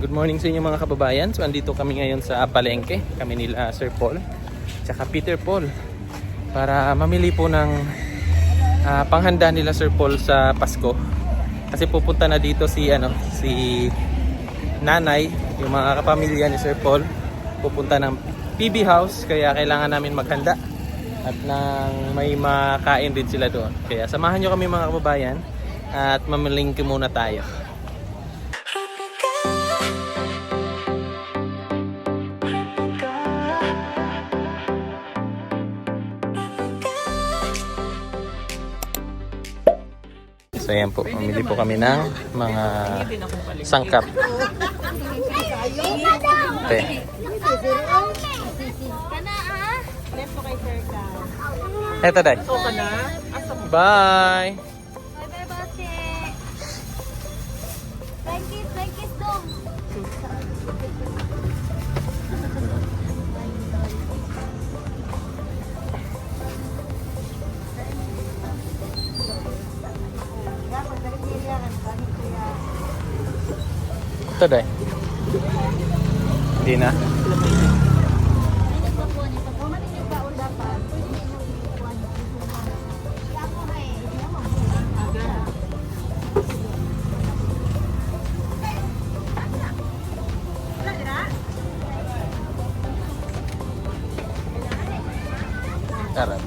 Good morning sa inyo mga kababayan. So andito kami ngayon sa palengke. Kami nila Sir Paul tsaka Peter Paul para mamili po ng panghanda nila Sir Paul sa Pasko. Kasi pupunta na dito si nanay, yung mga kapamilya ni Sir Paul. Pupunta ng PB House kaya kailangan namin maghanda at nang may makain din sila doon. Kaya samahan nyo kami mga kababayan at mamilingki muna tayo. So ayan po, mamili po kami ng mga sangkap. Okay. Eto day. Bye! Ito day. Hindi na. Karat.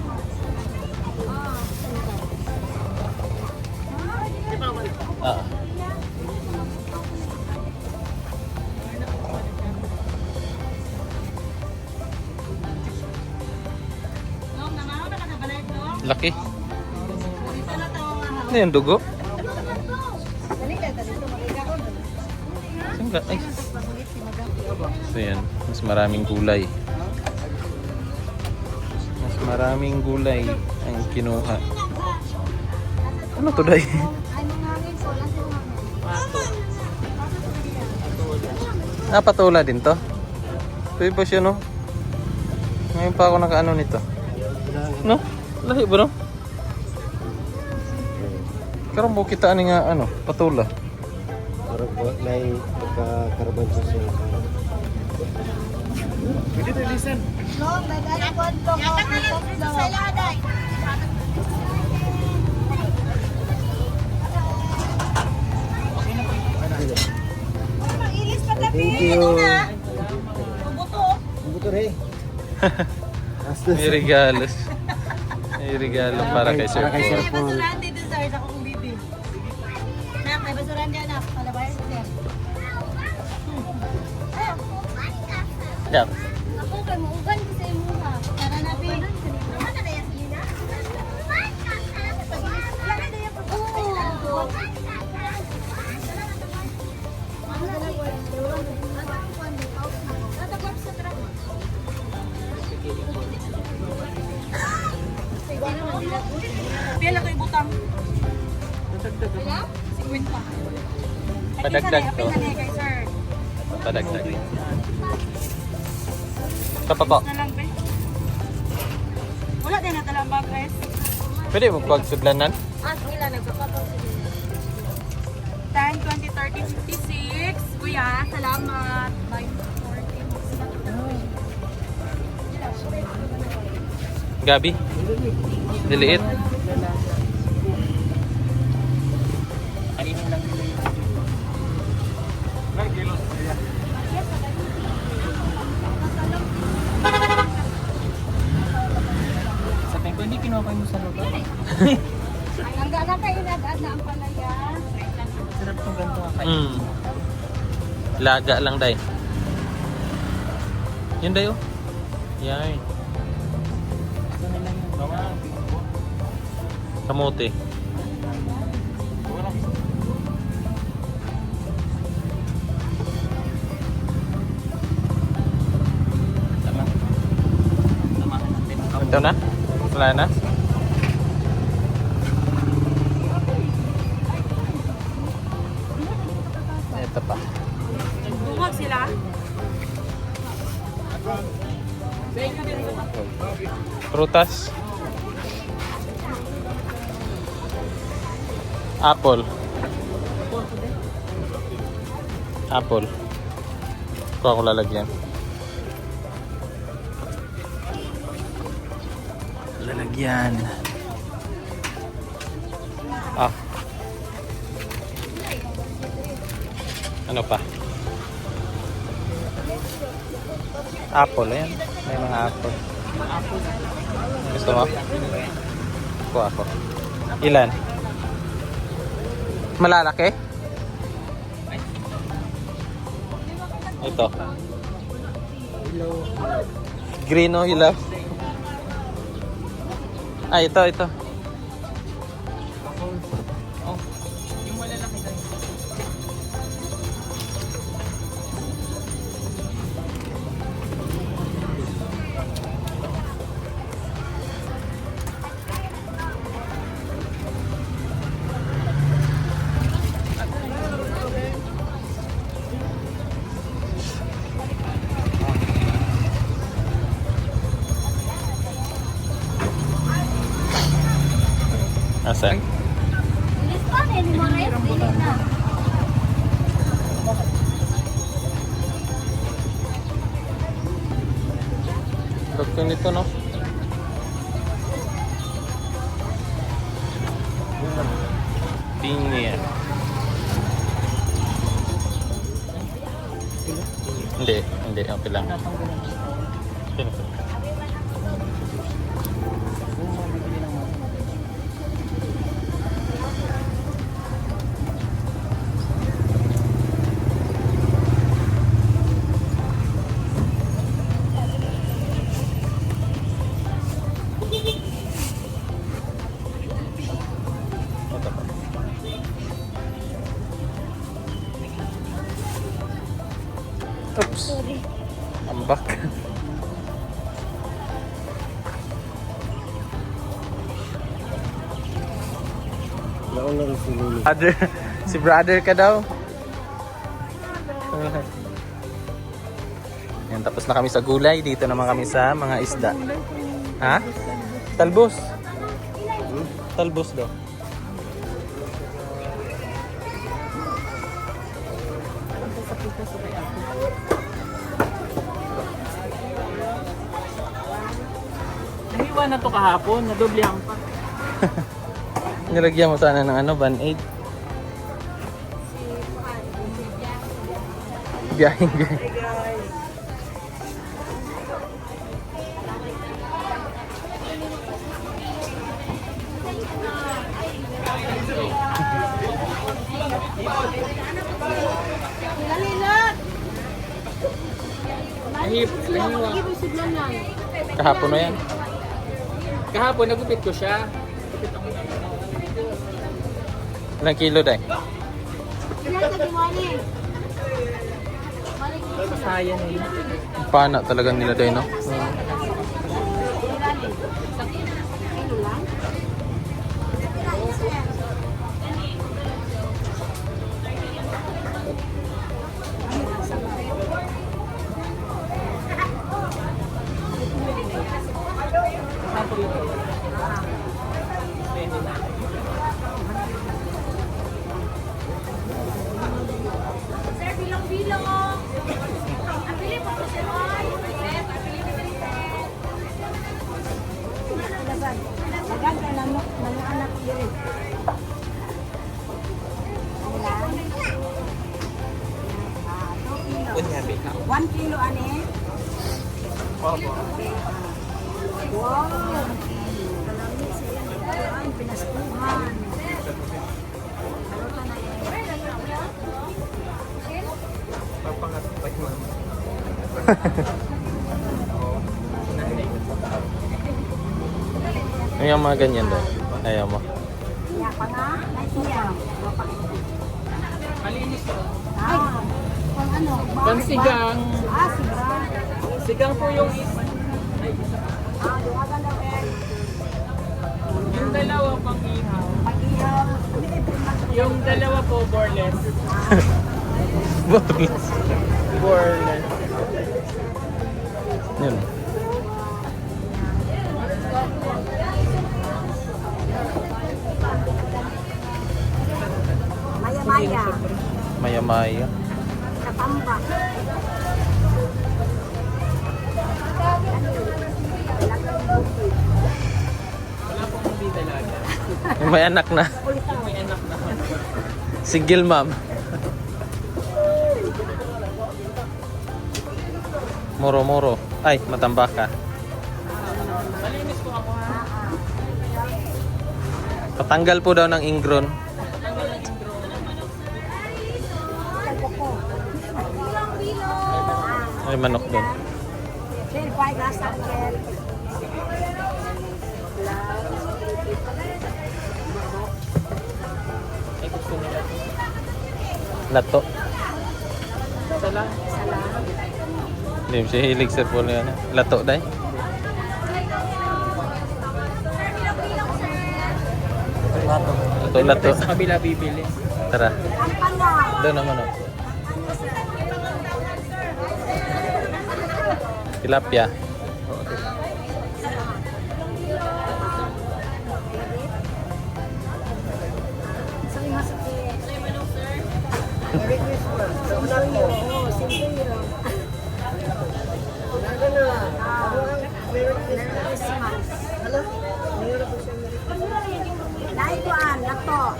Laki. Ano yung dugo? Ay. So yan, mas maraming gulay. Mas maraming gulay ang kinuha. Ano to day? Patula din to. Pwede ba siya no? Ngayon pa ako nakaano nito. No? Lahi ba no? Karang mo kita ani nga ano, patula. Karang may pagkakaraban siya. Pwede to listen. No, may kon to. Sa laday. Ilis pa tabi. Buto re. May regalos. May regalo para kay Sir Paul. May basuran dito sir sa kong bibi. Nak, may basuran diyan nak. Palabayan sir. Yeah. Ako kay muugan ko sa imo ha. Tara na bi. Naman na yan sila. Pila ko ibutang. Wala? 50. Padagdag to. Kay sir. Padagdag. Ito pa po. Na lang be. Wala din na talang bag guys. Pwede mo pagsudlanan? Sila nagpapapaw sila. 10, 20, 30, 56. Kuya, salamat. Bye. 40. Gabi? Diliit? Kainin lang nila yun. Ilang kilos ba yan? Sabi ko, hindi kinuha kayo mo sa lugar. Ang gana kayo nagad na ang palaya. Sarap itong ganito kayo. Laga lang day. Yun day oh. Yan. Ito nila yung bawang. Kamote. Tama. Tamahan natin. Ito na? Wala na? Ito pa. Bungag sila. Prutas. Apple. Apple. Ito ako lalagyan. Lalagyan. Ah. Ano pa? Apple, ayan. May mga apple. Gusto mo? Kuha ako. Ilan? Malalaki? Ito. Green o hilaw? Ah, ito. Asan? Bilis pa, hindi mo rin. Dili na. Lagto nito, no? Tingin. Hindi. Okay lang. Sino to? Ito pa. Oops. Ambak. Brother, si brother ka daw. Yan, tapos na kami sa gulay. Dito naman kami sa mga isda. Ha? Talbos. Talbos daw. Nahiwa na to kahapon, nadoblehan pa. Nilagyan mo sana ng ano, Band-Aid. Biyahing. Kahapon na yan. Kahapon, nagupit ko siya. Ilang kilo dahil? Sayang eh. Pana talaga nila dahil, no? Sir, bilang-bilang oh. Ang pili po po sir. Dagan ka lang mga anak diri. 1 kilo ani. Wow. Kalamit siya. Ay, pinaskuhan. Papangat ma'am. Yung mga ganyan dahil. Ayaw mo. Iya pa nga. Ay, iya. Malinis to. Ah. Pang ano? Pansigang. Ah, sigang. Sigang po yung isa. Ah, duwagan daw eh. Yung dalawa pang ihaw. Pag-ihaw. Yung dalawa po, boreless. Boneless. Boreless. Yun. Maya-maya. Maya-maya. Katambak. May anak na. Single mom. Moro-moro. Ay, Matambaka. Patanggal po daw ng ingron. May manok doon. Lato. Hindi siya hilig sir po na yan. Lato day. Lato. Sa kabila bibili. Tara. Doon naman o. Tilapia. Naikuan, lato.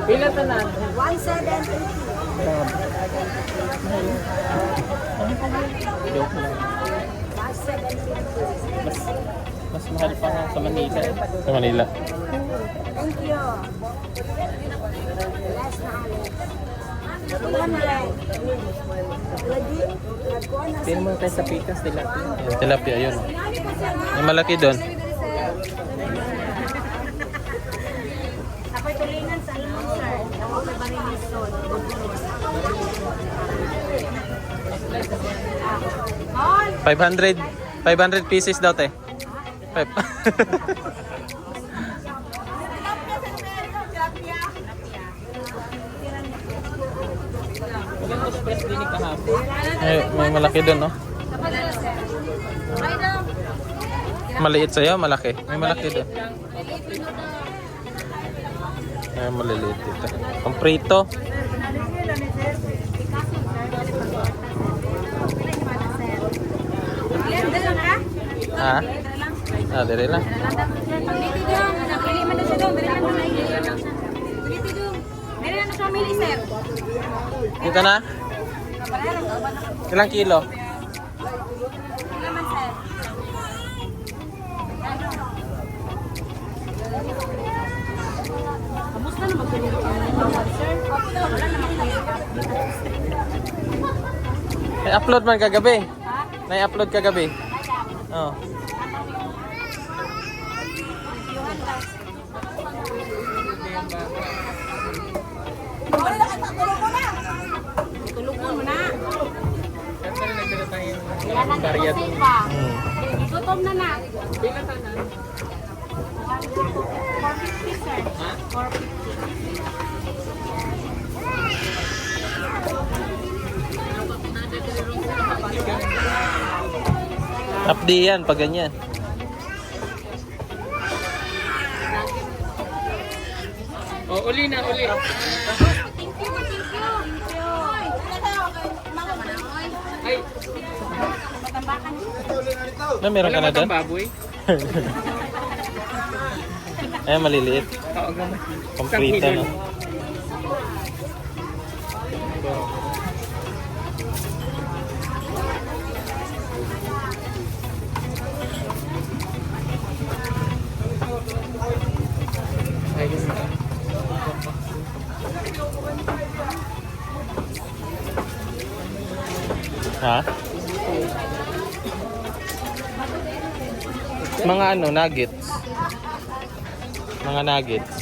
Pila tanan? 1,780. Joke lang. 1,750. Mas mahal pa nga sa Manila. Sa Manila. Thank you. Last na halos. Tuwan na lang. Lagi. Nagkuhan na Pin mo tayo sa pikas nila. Yung tilapia yun. May malaki doon. ako'y tulingan sa limon, sir. Ako may barinison. 500 pieces daw te. 5. Walang express din kahapon. May malaki doon, no? Maliit sa'yo, malaki. May malaki doon. Ay, maliliit dito. Comprito. Ha? Ah, dire lang. Dito na? Ilang kilo? Upload man kagabi. Na-upload kagabi. Oh. Tulungan mo na. Saan nagdala tayo? Kailangan Barya ko doon. pa. Hmm. Gutom na na. Pila tanan? 450, sir. 450. Updi yan pag ganyan. Oh, uli na, uli. Ay, Na meron ka na wala doon? matang baboy. Ay, maliliit. Oo, gamay. Complete Isang no? kilo. Ayun na. Ha? Mga ano, nuggets. Mga nuggets.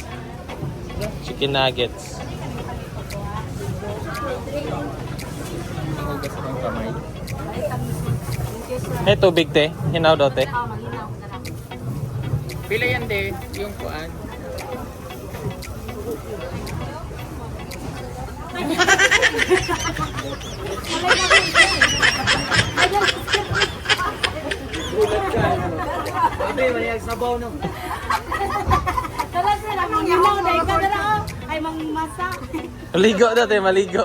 Chicken nuggets. Hugas ng kamay. Eh, tubig te. Hinaw daw te. Pila yan de, yung kuan. Gulat ka. Sabi, maniyag sabaw nung. Tala sila, mang yamaw na ikaw na lang. Ay, mang masa. Maligo daw te, maligo.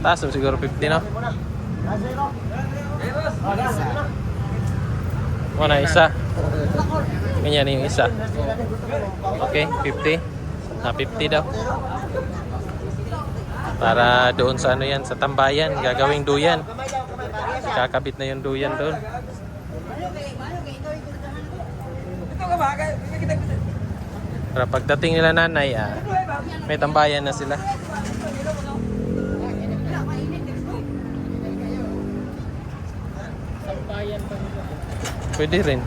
Taas mo siguro 50 no? Wala isa. Ganyan yung isa. Okay, 50. Na 50 daw. Para doon sa ano yan, sa tambayan, gagawing duyan. Kakabit na yung duyan doon. Para pagdating nila nanay, may tambayan na sila. Pwede rin.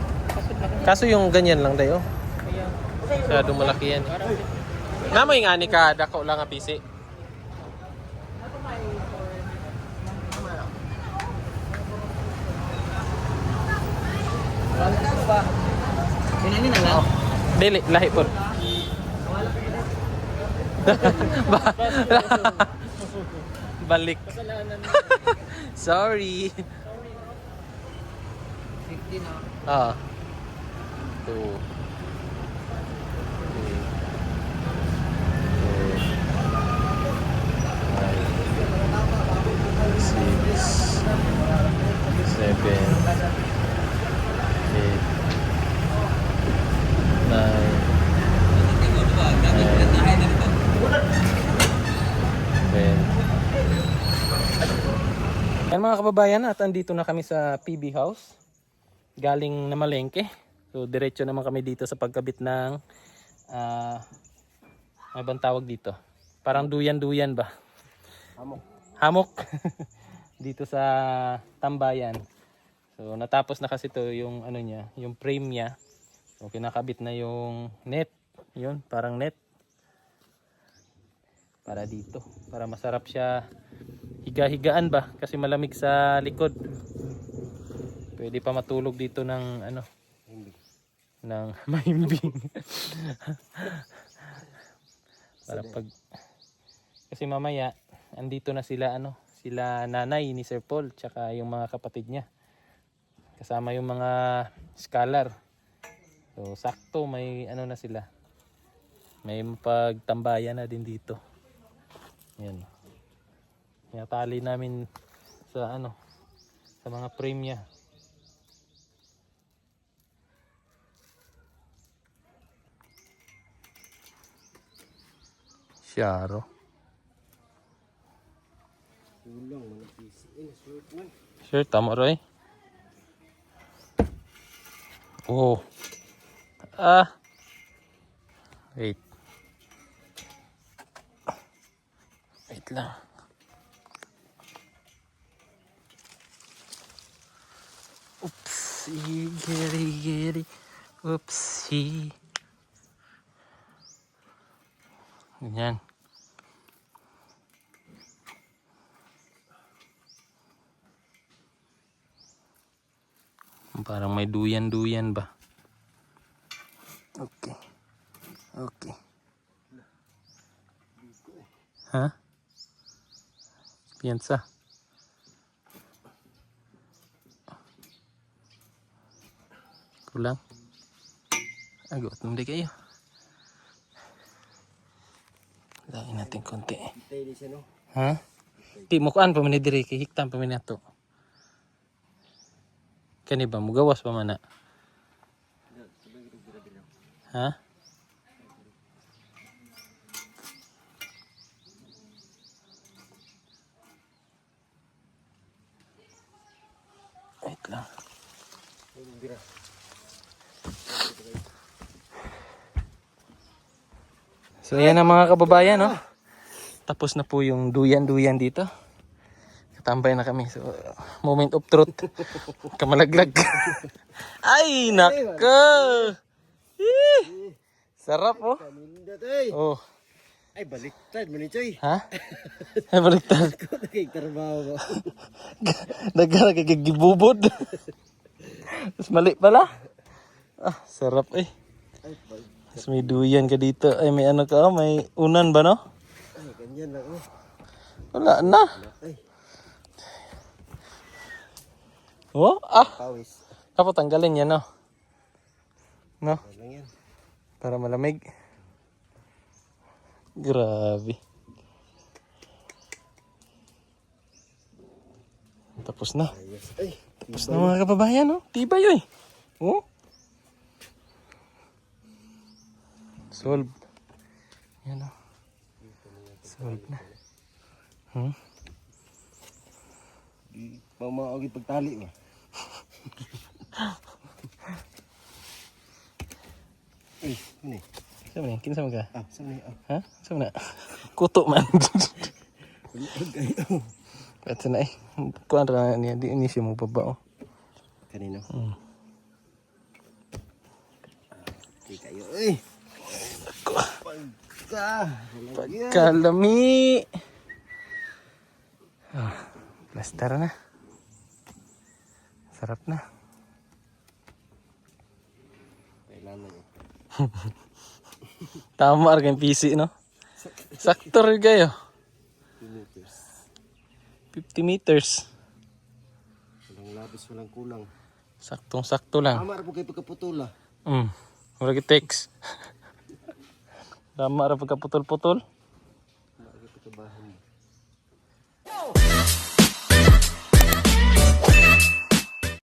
Kaso yung ganyan lang dayo. Masyadong malaki yan. Namoy nga ni ka, dako lang nga pisi. Pinani na lang. Dili, lahi po. Balik. Sorry. 50 na. Ah. 2 Yan mga kababayan, at andito na kami sa PB House. Galing na Malengke. So diretso naman kami dito sa pagkabit ng may bang tawag dito. Parang duyan-duyan ba? Hamok. Hamok. Dito sa tambayan. So natapos na kasi to yung ano niya, yung frame niya. So kinakabit na yung net. Yun, parang net. Para dito, para masarap siya higa-higaan ba kasi malamig sa likod. Pwede pa matulog dito ng ano, ng mahimbing. Para pag kasi mamaya andito na sila ano, sila nanay ni Sir Paul tsaka yung mga kapatid niya. Kasama yung mga scholar. So sakto may ano na sila. May pagtambayan na din dito. Yan. Tinatali namin sa ano, sa mga frame niya. Syaro. Sure, tama Roy. Oh. Wait. Wait lang. Oopsie, geri. Oopsie. Ganyan. Parang may duyan-duyan ba? Okay. Okay. Ha? Piensa. Kulang. Agot, hindi kayo. Lain natin konti. Ha? Di mo kuan pa man diri kay hiktam pa man ato. Kani ba mugawas pa man na? Ha? Wait lang. So yan ang mga kababayan, no? Tapos na po yung duyan-duyan dito. Katambay na kami. So, moment of truth. Kamalaglag. Ay, naka! Sarap, oh. Oh. Ay, baliktad mo ni Choy. Ha? Ay, baliktad. Nagtrabaho mo. Nagkara kagigibubod. Tapos mali pala. Ah, sarap eh. Tapos may duyan ka dito. Ay, may ano ka, may unan ba, no? Ay, ganyan lang, oh. Wala na. Ay, Oh, pawis. Kapag tanggalin yan, no? No? Lang yan. Para malamig. Grabe. Tapos na. Ayos. Ay, Tapos na mga kababayan, no? Tibay yun. Oh. Solve. Yan, oh. Solve na. Mamaagi pagtali ba? Ay, ini. Saan na? Kinsa mo ka? Ah, saan ni? Ha? Saan na? Kuto man. Ay, Ito na eh. Kuhaan na niya. Di ini siya mo baba, oh. kanino? Di kayo. Ay. Kalami. Ah, plaster na. Sarap na. Kailangan niya. Tama rin yung PC, no? Sakto rin kayo. 50 meters. Walang labis, walang kulang. Saktong-sakto lang. Tama rin po kayo pagkaputula. Wala text. Tama rin pagkaputol-putol. Tama rin pagkabahan mo.